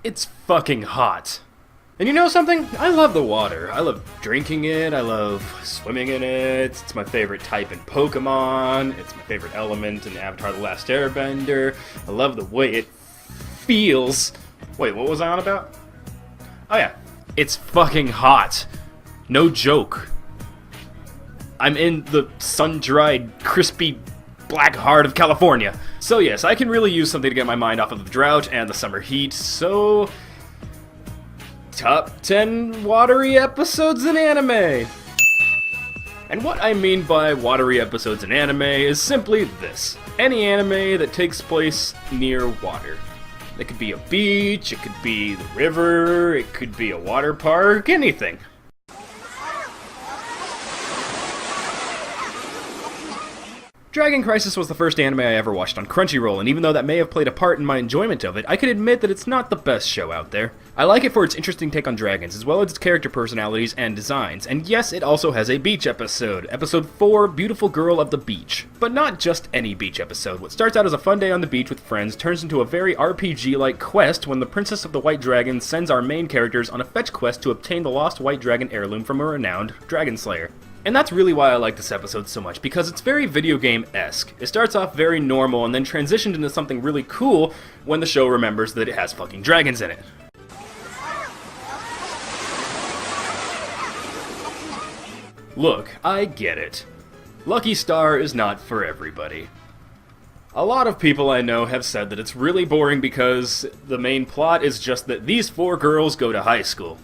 It's fucking hot. And you know something? I love the water. I love drinking it, I love swimming in it, it's my favorite type in Pokemon, it's my favorite element in Avatar The Last Airbender, I love the way it feels. Wait, what was I on about? Oh yeah, it's fucking hot. No joke. I'm in the sun-dried, crispy, black heart of California. So yes, I can really use something to get my mind off of the drought and the summer heat, so... Top 10 Watery episodes in anime! And what I mean by Watery episodes in anime is simply this. Any anime that takes place near water. It could be a beach, it could be the river, it could be a water park, anything. Dragon Crisis was the first anime I ever watched on Crunchyroll, and even though that may have played a part in my enjoyment of it, I can admit that it's not the best show out there. I like it for its interesting take on dragons, as well as its character personalities and designs, and yes, it also has a beach episode, episode 4, Beautiful Girl of the Beach. But not just any beach episode. What starts out as a fun day on the beach with friends turns into a very RPG-like quest when the Princess of the White Dragon sends our main characters on a fetch quest to obtain the lost White Dragon heirloom from a renowned dragon slayer. And that's really why I like this episode so much, because it's very video game-esque. It starts off very normal and then transitioned into something really cool when the show remembers that it has fucking dragons in it. Look, I get it. Lucky Star is not for everybody. A lot of people I know have said that it's really boring because the main plot is just that these 4 girls go to high school.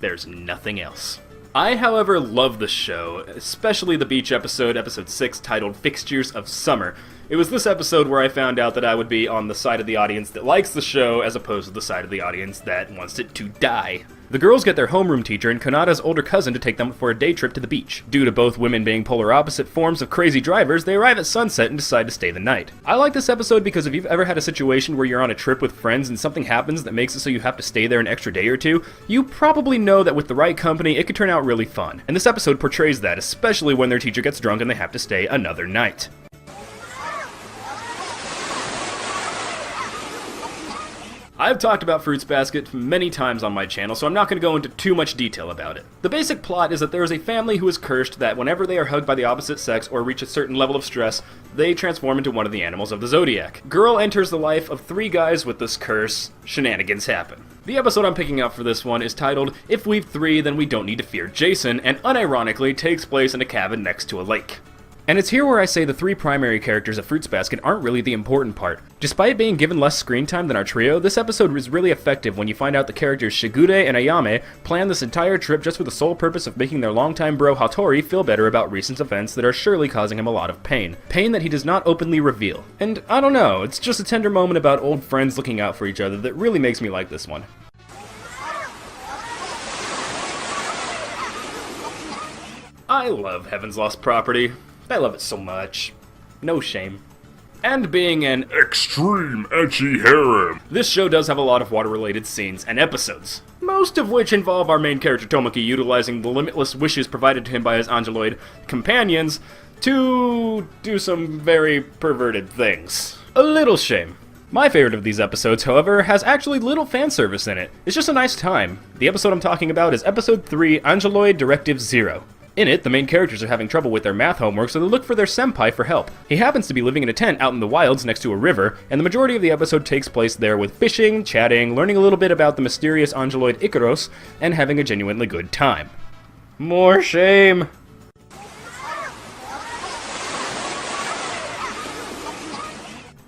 There's nothing else. I, however, love the show, especially the beach episode, episode 6, titled Fixtures of Summer. It was this episode where I found out that I would be on the side of the audience that likes the show, as opposed to the side of the audience that wants it to die. The girls get their homeroom teacher and Kanada's older cousin to take them for a day trip to the beach. Due to both women being polar opposite forms of crazy drivers, they arrive at sunset and decide to stay the night. I like this episode because if you've ever had a situation where you're on a trip with friends and something happens that makes it so you have to stay there an extra day or two, you probably know that with the right company, it could turn out really fun. And this episode portrays that, especially when their teacher gets drunk and they have to stay another night. I've talked about Fruits Basket many times on my channel, so I'm not going to go into too much detail about it. The basic plot is that there is a family who is cursed that whenever they are hugged by the opposite sex or reach a certain level of stress, they transform into one of the animals of the zodiac. Girl enters the life of 3 guys with this curse. Shenanigans happen. The episode I'm picking out for this one is titled, If We've 3, Then We Don't Need to Fear Jason, and unironically takes place in a cabin next to a lake. And it's here where I say the 3 primary characters of Fruits Basket aren't really the important part. Despite being given less screen time than our trio, this episode is really effective when you find out the characters Shigude and Ayame planned this entire trip just with the sole purpose of making their longtime bro Hattori feel better about recent events that are surely causing him a lot of pain. Pain that he does not openly reveal. And I don't know, it's just a tender moment about old friends looking out for each other that really makes me like this one. I love Heaven's Lost Property. I love it so much. No shame. And being an extreme ecchi harem, this show does have a lot of water-related scenes and episodes, most of which involve our main character Tomoki utilizing the limitless wishes provided to him by his angeloid companions to do some very perverted things. A little shame. My favorite of these episodes, however, has actually little fan service in it. It's just a nice time. The episode I'm talking about is episode 3, Angeloid Directive 0. In it, the main characters are having trouble with their math homework, so they look for their senpai for help. He happens to be living in a tent out in the wilds next to a river, and the majority of the episode takes place there with fishing, chatting, learning a little bit about the mysterious Angeloid Ikaros, and having a genuinely good time. More shame.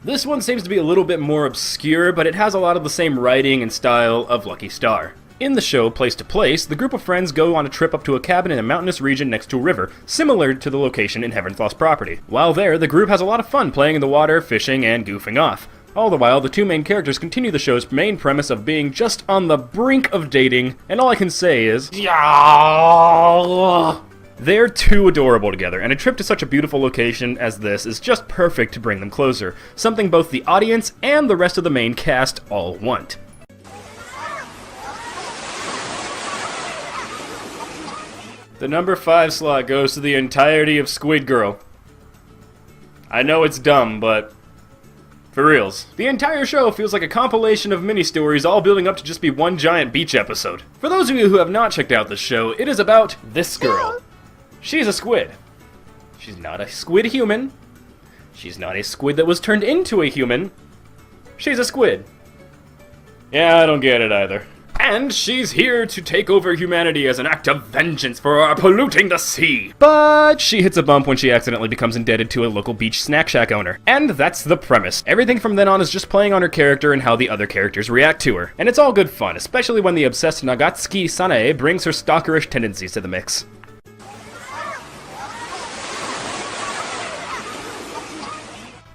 This one seems to be a little bit more obscure, but it has a lot of the same writing and style of Lucky Star. In the show, Place to Place, the group of friends go on a trip up to a cabin in a mountainous region next to a river, similar to the location in Heaven's Lost Property. While there, the group has a lot of fun playing in the water, fishing, and goofing off. All the while, the 2 main characters continue the show's main premise of being just on the brink of dating, and all I can say is, yeah. They're too adorable together, and a trip to such a beautiful location as this is just perfect to bring them closer, something both the audience and the rest of the main cast all want. The number 5 slot goes to the entirety of Squid Girl. I know it's dumb, but for reals. The entire show feels like a compilation of mini-stories all building up to just be one giant beach episode. For those of you who have not checked out this show, it is about this girl. She's a squid. She's not a squid human. She's not a squid that was turned into a human. She's a squid. Yeah, I don't get it either. And she's here to take over humanity as an act of vengeance for polluting the sea. But she hits a bump when she accidentally becomes indebted to a local beach snack shack owner. And that's the premise. Everything from then on is just playing on her character and how the other characters react to her. And it's all good fun, especially when the obsessed Nagatsuki Sanae brings her stalkerish tendencies to the mix.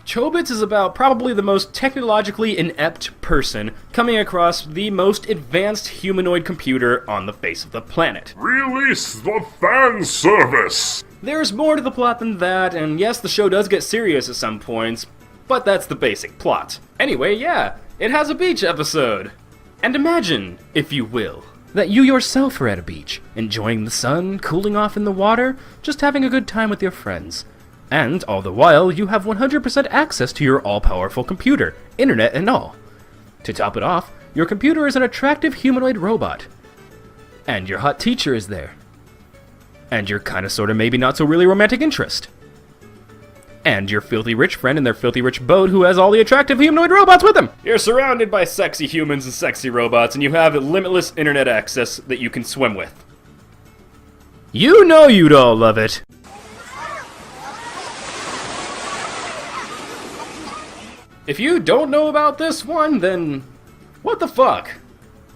Chobits is about probably the most technologically inept person coming across the most advanced humanoid computer on the face of the planet. Release the fan service! There's more to the plot than that, and yes, the show does get serious at some points, but that's the basic plot. Anyway, yeah, it has a beach episode. And imagine, if you will, that you yourself are at a beach, enjoying the sun, cooling off in the water, just having a good time with your friends. And, all the while, you have 100% access to your all-powerful computer, internet and all. To top it off, your computer is an attractive humanoid robot. And your hot teacher is there. And your kinda sorta maybe not so really romantic interest. And your filthy rich friend in their filthy rich boat who has all the attractive humanoid robots with him! You're surrounded by sexy humans and sexy robots, and you have limitless internet access that you can swim with. You know you'd all love it! If you don't know about this one, then what the fuck?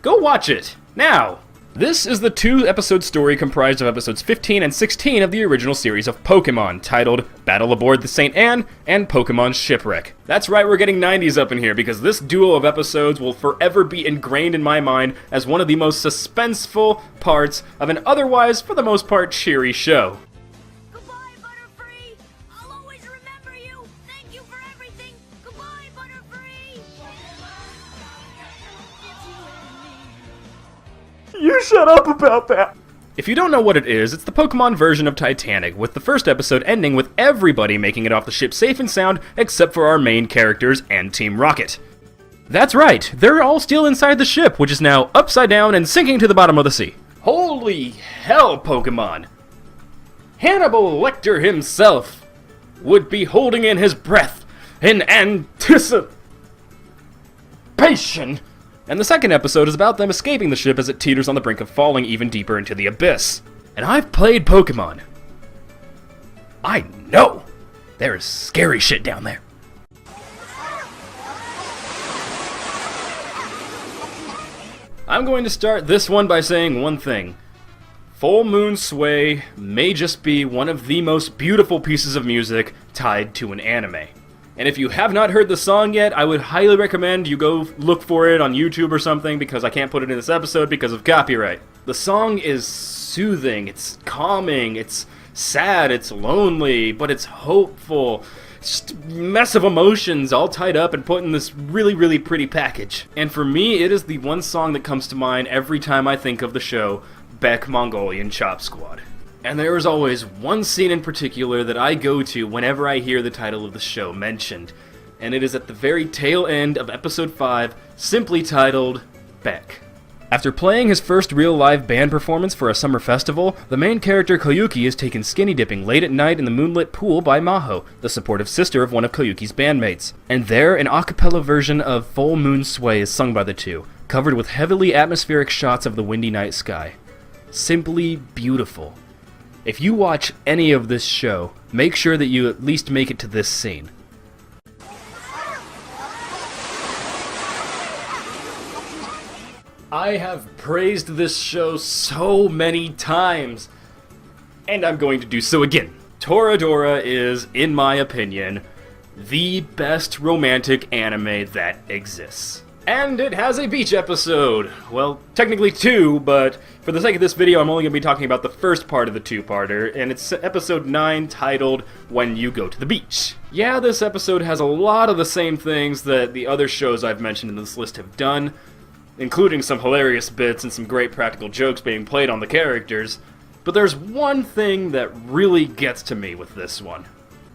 Go watch it, now! This is the 2-episode story comprised of episodes 15 and 16 of the original series of Pokemon, titled Battle Aboard the St. Anne and Pokemon Shipwreck. That's right, we're getting 90s up in here, because this duo of episodes will forever be ingrained in my mind as one of the most suspenseful parts of an otherwise, for the most part, cheery show. You shut up about that! If you don't know what it is, it's the Pokemon version of Titanic, with the first episode ending with everybody making it off the ship safe and sound except for our main characters and Team Rocket. That's right, they're all still inside the ship, which is now upside down and sinking to the bottom of the sea. Holy hell, Pokemon! Hannibal Lecter himself would be holding in his breath in anticipation. And the second episode is about them escaping the ship as it teeters on the brink of falling even deeper into the abyss. And I've played Pokemon. I know there is scary shit down there. I'm going to start this one by saying one thing. Full Moon Sway may just be one of the most beautiful pieces of music tied to an anime. And if you have not heard the song yet, I would highly recommend you go look for it on YouTube or something, because I can't put it in this episode because of copyright. The song is soothing, it's calming, it's sad, it's lonely, but it's hopeful. It's just a mess of emotions all tied up and put in this really, really pretty package. And for me, it is the one song that comes to mind every time I think of the show, Beck Mongolian Chop Squad. And there is always one scene in particular that I go to whenever I hear the title of the show mentioned, and it is at the very tail end of episode 5, simply titled Beck. After playing his first real live band performance for a summer festival, the main character Koyuki is taken skinny dipping late at night in the moonlit pool by Maho, the supportive sister of one of Koyuki's bandmates. And there, an a cappella version of Full Moon Sway is sung by the two, covered with heavily atmospheric shots of the windy night sky. Simply beautiful. If you watch any of this show, make sure that you at least make it to this scene. I have praised this show so many times, and I'm going to do so again. Toradora is, in my opinion, the best romantic anime that exists. And it has a beach episode. Well, technically 2, but for the sake of this video, I'm only going to be talking about the first part of the 2-parter, and it's episode 9 titled, When You Go to the Beach. Yeah, this episode has a lot of the same things that the other shows I've mentioned in this list have done, including some hilarious bits and some great practical jokes being played on the characters, But there's one thing that really gets to me with this one.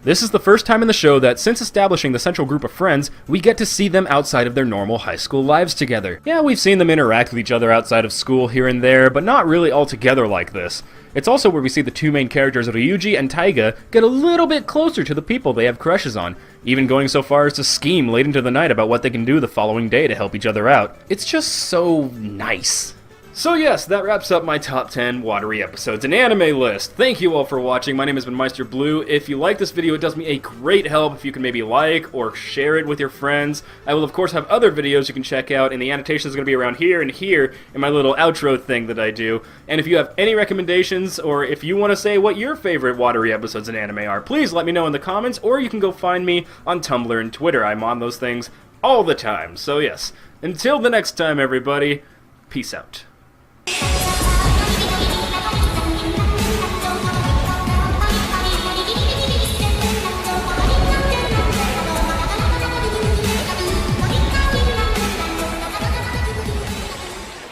This is the first time in the show that, since establishing the central group of friends, we get to see them outside of their normal high school lives together. Yeah, we've seen them interact with each other outside of school here and there, but not really all together like this. It's also where we see the two main characters, Ryuji and Taiga, get a little bit closer to the people they have crushes on, even going so far as to scheme late into the night about what they can do the following day to help each other out. It's just so nice. So yes, that wraps up my top 10 Watery episodes and anime list. Thank you all for watching. My name has been MeisterBloo. If you like this video, it does me a great help if you can maybe like or share it with your friends. I will of course have other videos you can check out, and the annotation is going to be around here and here in my little outro thing that I do. And if you have any recommendations, or if you want to say what your favorite Watery episodes in anime are, please let me know in the comments, or you can go find me on Tumblr and Twitter. I'm on those things all the time. So yes, until the next time everybody, peace out.